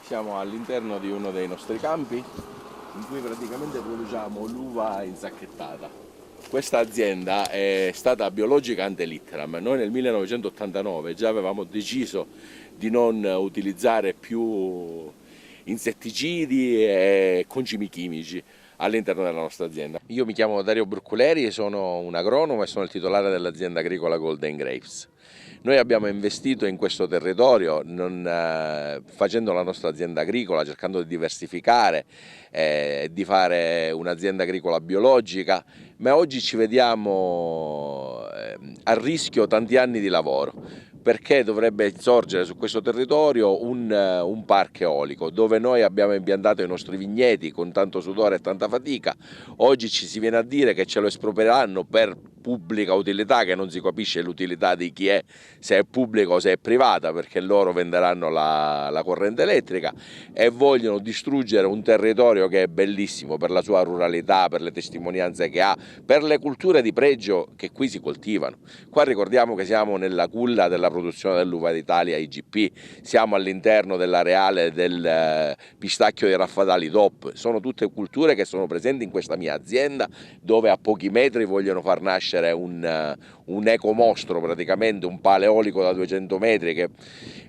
Siamo all'interno di uno dei nostri campi in cui praticamente produciamo l'uva insacchettata. Questa azienda è stata biologica ante litteram. Noi nel 1989 già avevamo deciso di non utilizzare più insetticidi e concimi chimici all'interno della nostra azienda. Io mi chiamo Dario Broccoleri, sono un agronomo e sono il titolare dell'azienda agricola Golden Grapes. Noi abbiamo investito in questo territorio facendo la nostra azienda agricola, cercando di diversificare, di fare un'azienda agricola biologica, ma oggi ci vediamo a rischio tanti anni di lavoro. Perché dovrebbe sorgere su questo territorio un parco eolico dove noi abbiamo impiantato i nostri vigneti con tanto sudore e tanta fatica. Oggi ci si viene a dire che ce lo esproprieranno per pubblica utilità, che non si capisce l'utilità di chi è, se è pubblica o se è privata, perché loro venderanno la corrente elettrica e vogliono distruggere un territorio che è bellissimo per la sua ruralità, per le testimonianze che ha, per le culture di pregio che qui si coltivano. Qua ricordiamo che siamo nella culla della produzione dell'uva d'Italia IGP, siamo all'interno dell'areale del pistacchio dei Raffadali DOP, sono tutte culture che sono presenti in questa mia azienda, dove a pochi metri vogliono far nascere un ecomostro, praticamente un paleolico da 200 metri che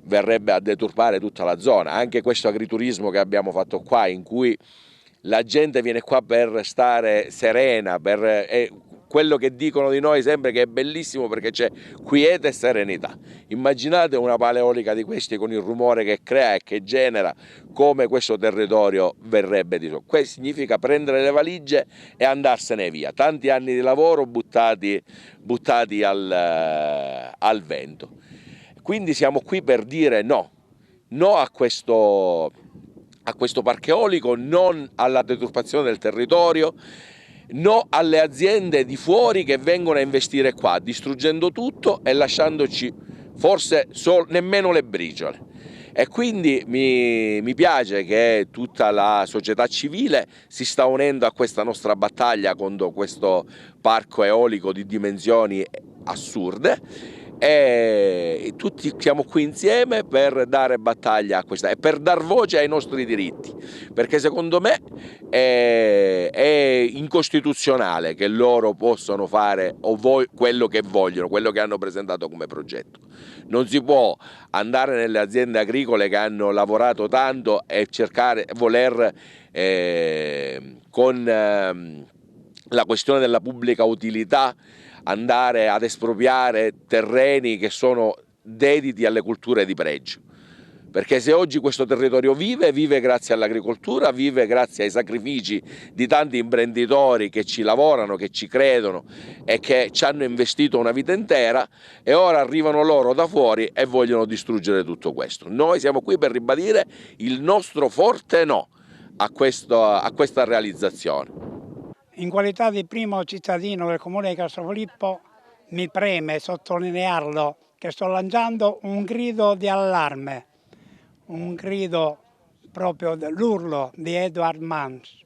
verrebbe a deturpare tutta la zona. Anche questo agriturismo che abbiamo fatto qua, in cui la gente viene qua per stare serena, quello che dicono di noi sempre che è bellissimo perché c'è quiete e serenità. Immaginate una paleolica di questi con il rumore che crea e che genera, come questo territorio verrebbe di questo significa prendere le valigie e andarsene via. Tanti anni di lavoro buttati al vento. Quindi siamo qui per dire no a questo parco eolico, non alla deturpazione del territorio, no alle aziende di fuori che vengono a investire qua, distruggendo tutto e lasciandoci forse nemmeno le briciole. E quindi mi piace che tutta la società civile si sta unendo a questa nostra battaglia contro questo parco eolico di dimensioni assurde, e tutti siamo qui insieme per dare battaglia a questa e per dar voce ai nostri diritti, perché secondo me è incostituzionale che loro possano fare quello che vogliono, quello che hanno presentato come progetto. Non si può andare nelle aziende agricole che hanno lavorato tanto e voler con la questione della pubblica utilità andare ad espropriare terreni che sono dediti alle culture di pregio. Perché se oggi questo territorio vive grazie all'agricoltura, vive grazie ai sacrifici di tanti imprenditori che ci lavorano, che ci credono e che ci hanno investito una vita intera, e ora arrivano loro da fuori e vogliono distruggere tutto questo. Noi siamo qui per ribadire il nostro forte no a questa realizzazione. In qualità di primo cittadino del comune di Castrofilippo mi preme sottolinearlo che sto lanciando un grido di allarme, un grido proprio dell'urlo di Edward Munch,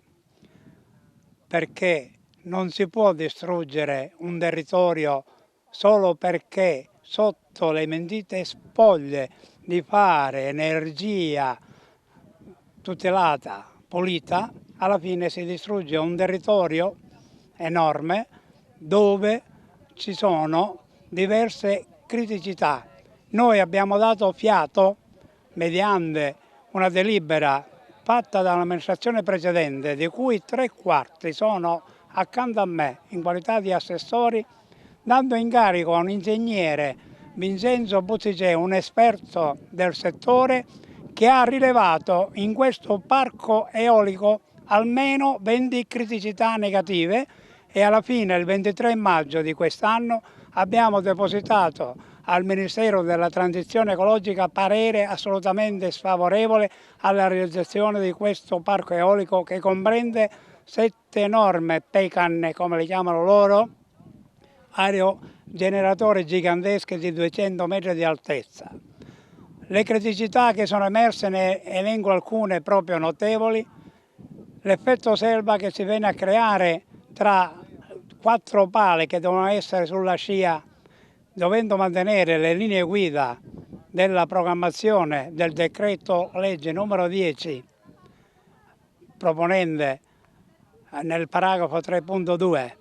perché non si può distruggere un territorio solo perché sotto le mentite spoglie di fare energia tutelata, pulita, alla fine si distrugge un territorio enorme dove ci sono diverse criticità. Noi abbiamo dato fiato mediante una delibera fatta dall'amministrazione precedente, di cui 3/4 sono accanto a me in qualità di assessori, dando incarico a un ingegnere, Vincenzo Butticè, un esperto del settore, che ha rilevato in questo parco eolico almeno 20 criticità negative, e alla fine, il 23 maggio di quest'anno, abbiamo depositato al Ministero della Transizione Ecologica parere assolutamente sfavorevole alla realizzazione di questo parco eolico, che comprende 7 enormi PECAN, come le chiamano loro, aerogeneratori giganteschi di 200 metri di altezza. Le criticità che sono emerse, ne elenco alcune proprio notevoli: l'effetto selva che si viene a creare tra 4 pale che devono essere sulla scia, dovendo mantenere le linee guida della programmazione del decreto legge numero 10, proponente nel paragrafo 3.2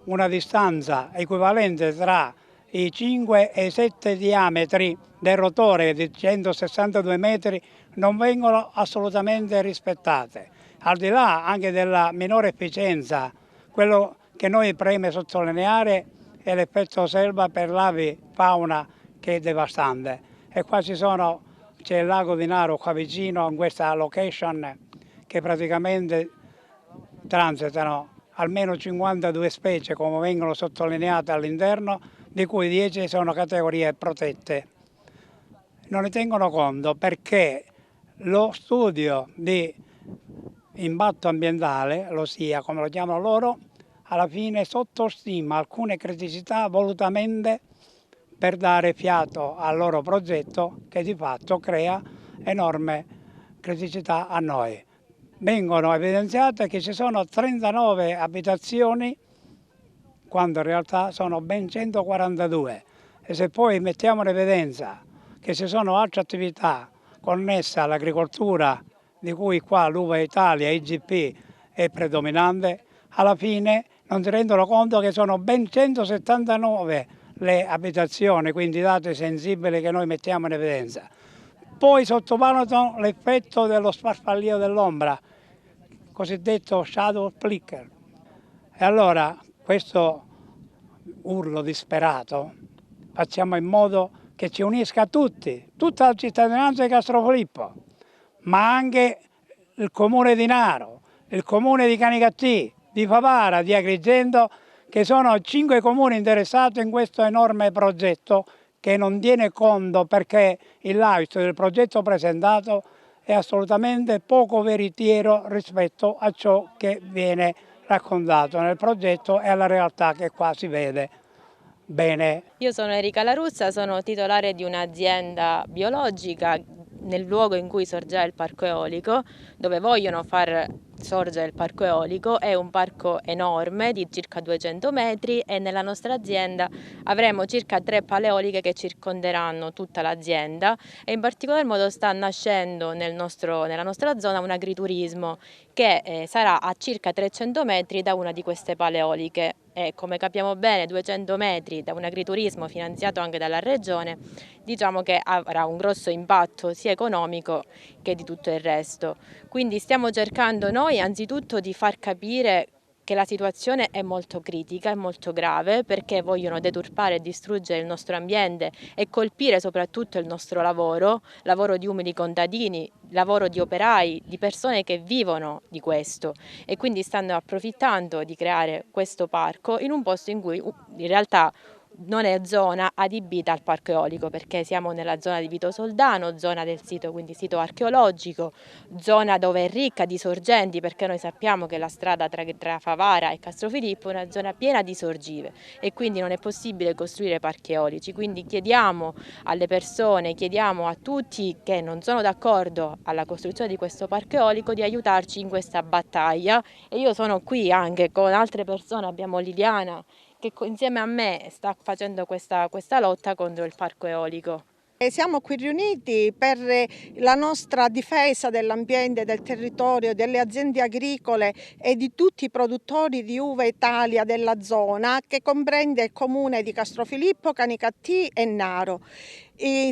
una distanza equivalente tra i 5 e i 7 diametri del rotore di 162 metri non vengono assolutamente rispettate. Al di là anche della minore efficienza, quello che noi preme sottolineare è l'effetto selva per l'avi fauna che è devastante. E qua c'è il lago di Naro qua vicino in questa location che praticamente transitano almeno 52 specie come vengono sottolineate all'interno, di cui 10 sono categorie protette. Non ne tengono conto perché lo studio di impatto ambientale, lo SIA come lo chiamano loro, alla fine sottostima alcune criticità volutamente per dare fiato al loro progetto che di fatto crea enorme criticità a noi. Vengono evidenziate che ci sono 39 abitazioni quando in realtà sono ben 142 e se poi mettiamo in evidenza che ci sono altre attività connesse all'agricoltura di cui qua l'Uva Italia IGP è predominante, alla fine non si rendono conto che sono ben 179 le abitazioni, quindi dati sensibili che noi mettiamo in evidenza. Poi sottovalutano l'effetto dello sfarfallio dell'ombra, cosiddetto shadow flicker. E allora questo urlo disperato facciamo in modo che ci unisca tutti, tutta la cittadinanza di Castrofilippo, ma anche il comune di Naro, il comune di Canicattì, di Favara, di Agrigento, che sono 5 comuni interessati in questo enorme progetto che non tiene conto perché il layout del progetto presentato è assolutamente poco veritiero rispetto a ciò che viene raccontato nel progetto e alla realtà che qua si vede bene. Io sono Erika La Russa, sono titolare di un'azienda biologica nel luogo in cui sorgerà il parco eolico, dove vogliono far sorgere il parco eolico. È un parco enorme di circa 200 metri e nella nostra azienda avremo circa 3 pale eoliche che circonderanno tutta l'azienda e in particolar modo sta nascendo nella nostra zona un agriturismo che sarà a circa 300 metri da una di queste pale eoliche. E come capiamo bene 200 metri da un agriturismo finanziato anche dalla regione, diciamo che avrà un grosso impatto sia economico che di tutto il resto. Quindi stiamo cercando noi anzitutto di far capire che la situazione è molto critica, è molto grave, perché vogliono deturpare e distruggere il nostro ambiente e colpire soprattutto il nostro lavoro di umili contadini, lavoro di operai, di persone che vivono di questo e quindi stanno approfittando di creare questo parco in un posto in cui in realtà non è zona adibita al parco eolico, perché siamo nella zona di Vito Soldano, zona del sito, quindi sito archeologico, zona dove è ricca di sorgenti, perché noi sappiamo che la strada tra Favara e Castrofilippo è una zona piena di sorgive e quindi non è possibile costruire parchi eolici. Quindi chiediamo alle persone, chiediamo a tutti che non sono d'accordo alla costruzione di questo parco eolico di aiutarci in questa battaglia e io sono qui anche con altre persone, abbiamo Liliana che insieme a me sta facendo questa lotta contro il parco eolico. Siamo qui riuniti per la nostra difesa dell'ambiente, del territorio, delle aziende agricole e di tutti i produttori di uva Italia della zona che comprende il comune di Castrofilippo, Canicattì e Naro.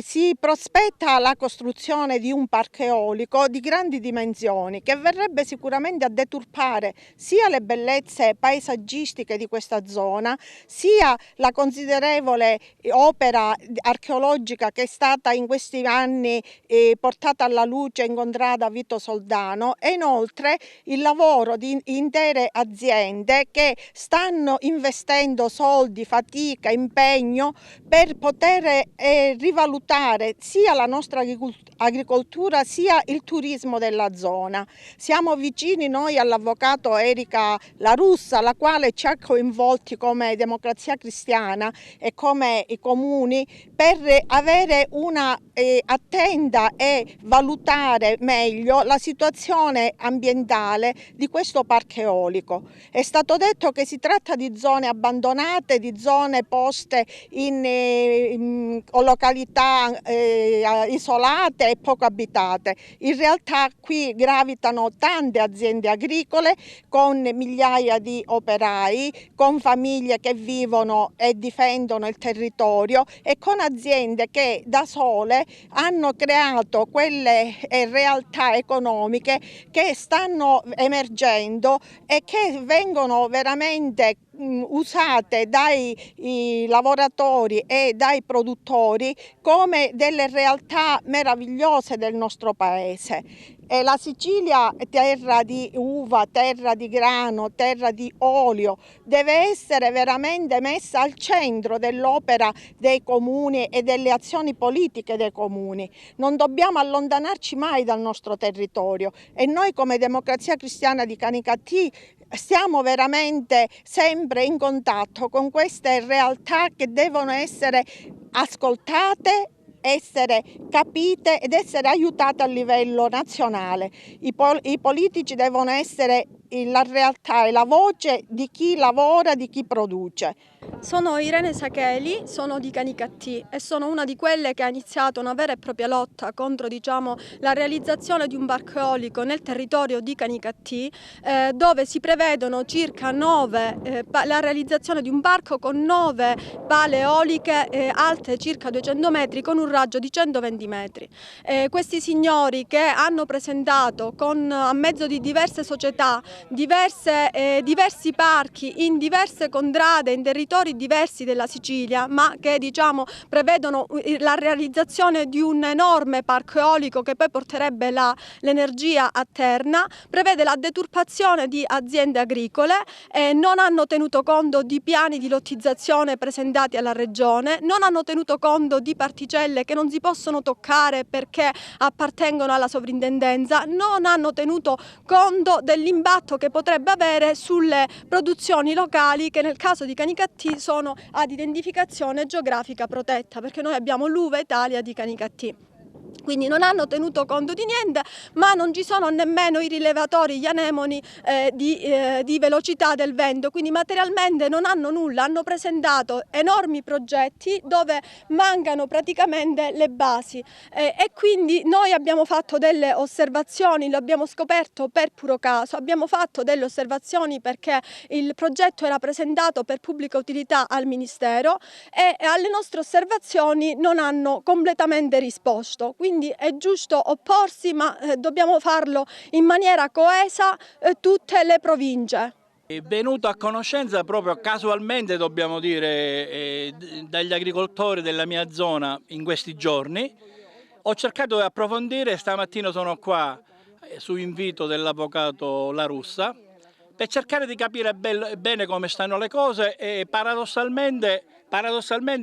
Si prospetta la costruzione di un parco eolico di grandi dimensioni che verrebbe sicuramente a deturpare sia le bellezze paesaggistiche di questa zona, sia la considerevole opera archeologica che è stata in questi anni portata alla luce in contrada Vito Soldano e inoltre il lavoro di intere aziende che stanno investendo soldi, fatica, impegno per poter rivalutare sia la nostra agricoltura sia il turismo della zona. Siamo vicini noi all'avvocato Erika La Russa, la quale ci ha coinvolti come Democrazia Cristiana e come i comuni per avere una attenta e valutare meglio la situazione ambientale di questo parco eolico. È stato detto che si tratta di zone abbandonate, di zone poste in località località isolate e poco abitate. In realtà qui gravitano tante aziende agricole con migliaia di operai, con famiglie che vivono e difendono il territorio e con aziende che da sole hanno creato quelle realtà economiche che stanno emergendo e che vengono veramente usate dai lavoratori e dai produttori come delle realtà meravigliose del nostro paese. E la Sicilia, terra di uva, terra di grano, terra di olio, deve essere veramente messa al centro dell'opera dei comuni e delle azioni politiche dei comuni. Non dobbiamo allontanarci mai dal nostro territorio e noi come Democrazia Cristiana di Canicattì stiamo veramente sempre in contatto con queste realtà che devono essere ascoltate, essere capite ed essere aiutate a livello nazionale. I politici devono essere la realtà e la voce di chi lavora, di chi produce. Sono Irene Sacheli, sono di Canicattì e sono una di quelle che ha iniziato una vera e propria lotta contro la realizzazione di un parco eolico nel territorio di Canicattì, dove si prevedono circa la realizzazione di un parco con 9 pale eoliche alte circa 200 metri con un raggio di 120 metri. Questi signori che hanno presentato a mezzo di diverse società diversi parchi in diverse contrade, in territori diversi della Sicilia, ma che prevedono la realizzazione di un enorme parco eolico che poi porterebbe l'energia a Terna, prevede la deturpazione di aziende agricole, non hanno tenuto conto di piani di lottizzazione presentati alla Regione, non hanno tenuto conto di particelle che non si possono toccare perché appartengono alla sovrintendenza, non hanno tenuto conto dell'impatto che potrebbe avere sulle produzioni locali che nel caso di Canicattì sono ad identificazione geografica protetta, perché noi abbiamo l'Uva Italia di Canicattì. Quindi non hanno tenuto conto di niente, ma non ci sono nemmeno i rilevatori, gli anemoni di velocità del vento, quindi materialmente non hanno nulla, hanno presentato enormi progetti dove mancano praticamente le basi e quindi noi abbiamo fatto delle osservazioni, lo abbiamo scoperto per puro caso, abbiamo fatto delle osservazioni perché il progetto era presentato per pubblica utilità al Ministero e alle nostre osservazioni non hanno completamente risposto. Quindi è giusto opporsi, ma dobbiamo farlo in maniera coesa tutte le province. È venuto a conoscenza proprio casualmente, dobbiamo dire, dagli agricoltori della mia zona in questi giorni. Ho cercato di approfondire, stamattina sono qua su invito dell'avvocato La Russa per cercare di capire bene come stanno le cose e paradossalmente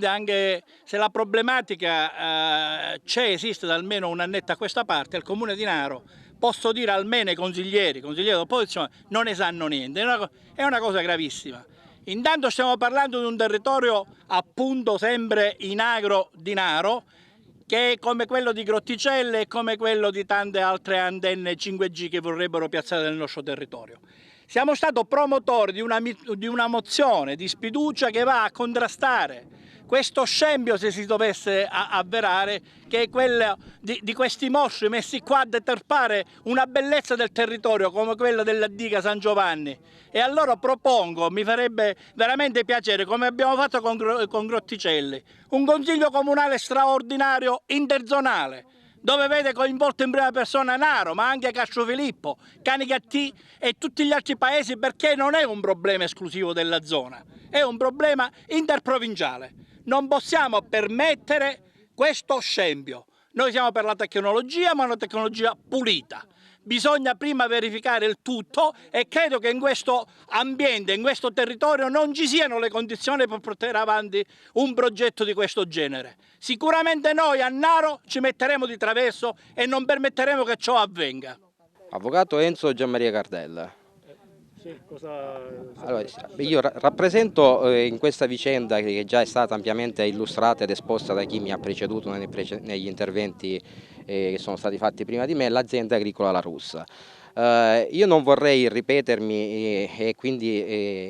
anche se la problematica esiste da almeno un annetto a questa parte, il Comune di Naro, posso dire almeno i consiglieri dell'opposizione non ne sanno niente, è una cosa gravissima. Intanto stiamo parlando di un territorio appunto sempre in agro di Naro, che è come quello di Grotticelle e come quello di tante altre antenne 5G che vorrebbero piazzare nel nostro territorio. Siamo stati promotori di una mozione di sfiducia che va a contrastare questo scempio, se si dovesse avverare, che è quello di questi mostri messi qua a deturpare una bellezza del territorio come quella della diga San Giovanni. E allora propongo, mi farebbe veramente piacere, come abbiamo fatto con Grotticelli, un consiglio comunale straordinario interzonale, dove vede coinvolto in prima persona Naro, ma anche Castrofilippo, Canicattì e tutti gli altri paesi, perché non è un problema esclusivo della zona, è un problema interprovinciale. Non possiamo permettere questo scempio. Noi siamo per la tecnologia, ma una tecnologia pulita. Bisogna prima verificare il tutto e credo che in questo ambiente, in questo territorio non ci siano le condizioni per portare avanti un progetto di questo genere. Sicuramente noi a Naro ci metteremo di traverso e non permetteremo che ciò avvenga. Avvocato Enzo Gianmaria Cardella. Allora, io rappresento in questa vicenda che già è stata ampiamente illustrata ed esposta da chi mi ha preceduto negli interventi che sono stati fatti prima di me, l'azienda agricola La Russa. Io non vorrei ripetermi e quindi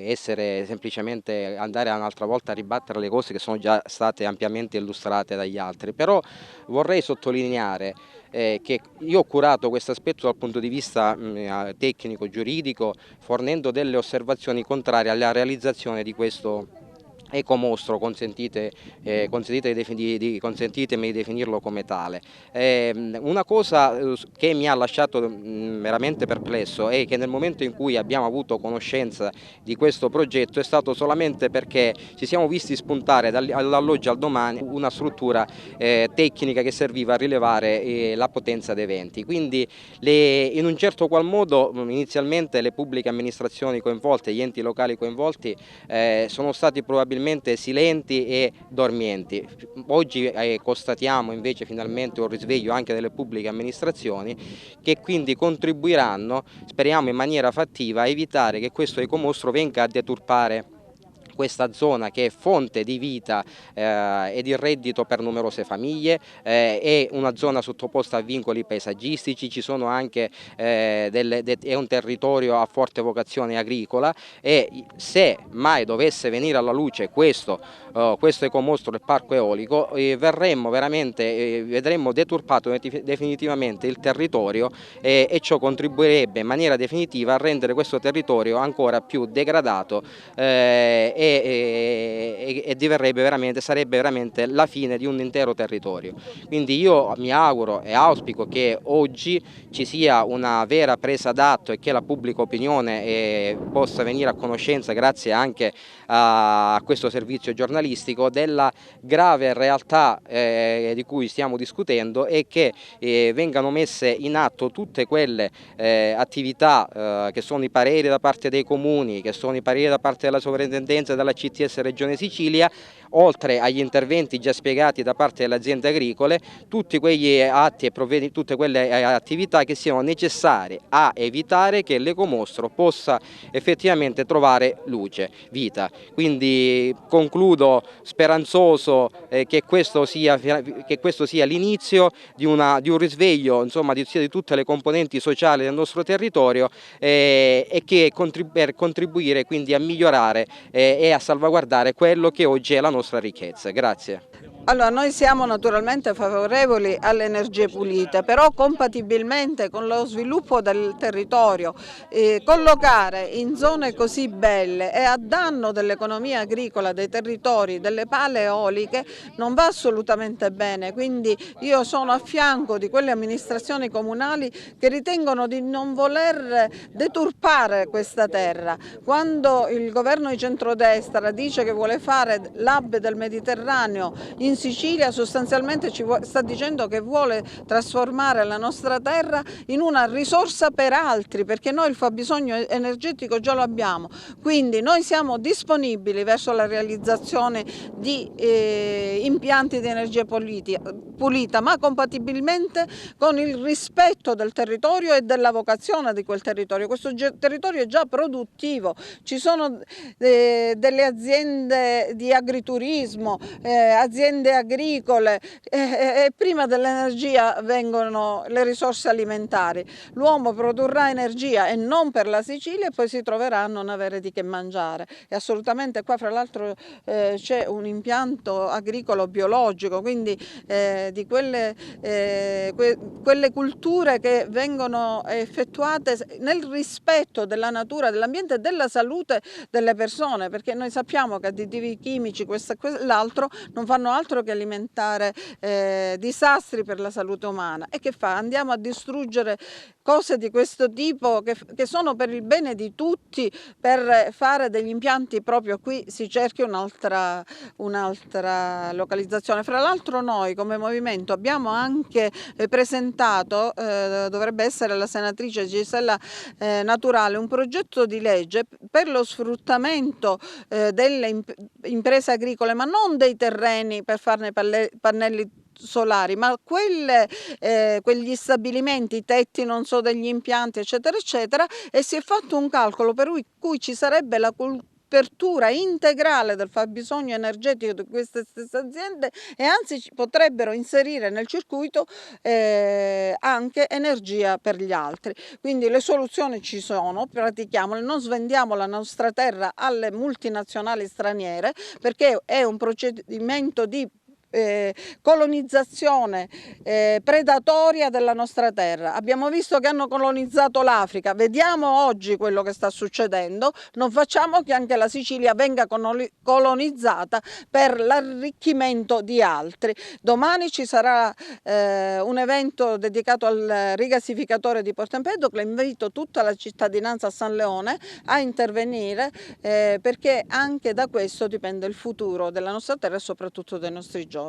essere semplicemente andare un'altra volta a ribattere le cose che sono già state ampiamente illustrate dagli altri, però vorrei sottolineare che io ho curato questo aspetto dal punto di vista tecnico, giuridico, fornendo delle osservazioni contrarie alla realizzazione di questo ecomostro, consentitemi di definirlo come tale. Una cosa che mi ha lasciato veramente perplesso è che nel momento in cui abbiamo avuto conoscenza di questo progetto è stato solamente perché ci siamo visti spuntare dall'oggi al domani una struttura tecnica che serviva a rilevare la potenza dei venti. Quindi in un certo qual modo inizialmente le pubbliche amministrazioni coinvolte, gli enti locali coinvolti sono stati probabilmente silenti e dormienti. Oggi constatiamo invece finalmente un risveglio anche delle pubbliche amministrazioni che quindi contribuiranno, speriamo in maniera fattiva, a evitare che questo ecomostro venga a deturpare questa zona che è fonte di vita e di reddito per numerose famiglie, è una zona sottoposta a vincoli paesaggistici, ci sono anche, è un territorio a forte vocazione agricola e se mai dovesse venire alla luce questo ecomostro del parco eolico, vedremo deturpato definitivamente il territorio e ciò contribuirebbe in maniera definitiva a rendere questo territorio ancora più degradato e sarebbe veramente la fine di un intero territorio. Quindi io mi auguro e auspico che oggi ci sia una vera presa d'atto e che la pubblica opinione possa venire a conoscenza, grazie anche a questo servizio giornalistico, della grave realtà di cui stiamo discutendo e che vengano messe in atto tutte quelle attività che sono i pareri da parte dei comuni, che sono i pareri da parte della sovrintendenza dalla CTS Regione Sicilia, oltre agli interventi già spiegati da parte delle aziende agricole, tutti quegli atti e tutte quelle attività che siano necessarie a evitare che l'ecomostro possa effettivamente trovare luce, vita. Quindi concludo speranzoso che questo sia l'inizio di un risveglio, insomma, di tutte le componenti sociali del nostro territorio e che per contribuire quindi a migliorare e a salvaguardare quello che oggi è la nostra ricchezza. Grazie. Allora, noi siamo naturalmente favorevoli alle energie pulite, però compatibilmente con lo sviluppo del territorio, collocare in zone così belle e a danno dell'economia agricola, dei territori, delle pale eoliche non va assolutamente bene. Quindi io sono a fianco di quelle amministrazioni comunali che ritengono di non voler deturpare questa terra. Quando il governo di centrodestra dice che vuole fare l'hub del Mediterraneo in Sicilia, sostanzialmente ci sta dicendo che vuole trasformare la nostra terra in una risorsa per altri, perché noi il fabbisogno energetico già lo abbiamo. Quindi noi siamo disponibili verso la realizzazione di impianti di energia pulita, ma compatibilmente con il rispetto del territorio e della vocazione di quel territorio. Questo territorio è già produttivo, ci sono delle aziende di agriturismo, aziende agricole e prima dell'energia vengono le risorse alimentari. L'uomo produrrà energia e non per la Sicilia e poi si troverà a non avere di che mangiare. E assolutamente qua fra l'altro c'è un impianto agricolo biologico, quindi di quelle culture che vengono effettuate nel rispetto della natura, dell'ambiente e della salute delle persone, perché noi sappiamo che additivi chimici, questo e quell'altro, non fanno altro che alimentare disastri per la salute umana. E che fa? Andiamo a distruggere cose di questo tipo che sono per il bene di tutti, per fare degli impianti proprio qui si cerchi un'altra localizzazione. Fra l'altro noi come movimento abbiamo anche presentato, dovrebbe essere la senatrice Gisella Naturale, un progetto di legge per lo sfruttamento delle imprese agricole, ma non dei terreni per farne pannelli solari, ma quegli stabilimenti, i tetti, non so, degli impianti, eccetera, eccetera, e si è fatto un calcolo per cui ci sarebbe la copertura integrale del fabbisogno energetico di queste stesse aziende e anzi ci potrebbero inserire nel circuito anche energia per gli altri. Quindi le soluzioni ci sono, pratichiamole, non svendiamo la nostra terra alle multinazionali straniere, perché è un procedimento di colonizzazione predatoria della nostra terra. Abbiamo visto che hanno colonizzato l'Africa, vediamo oggi quello che sta succedendo, non facciamo che anche la Sicilia venga colonizzata per l'arricchimento di altri. Domani ci sarà un evento dedicato al rigassificatore di Porto Empedocle, invito tutta la cittadinanza a San Leone a intervenire perché anche da questo dipende il futuro della nostra terra e soprattutto dei nostri giovani.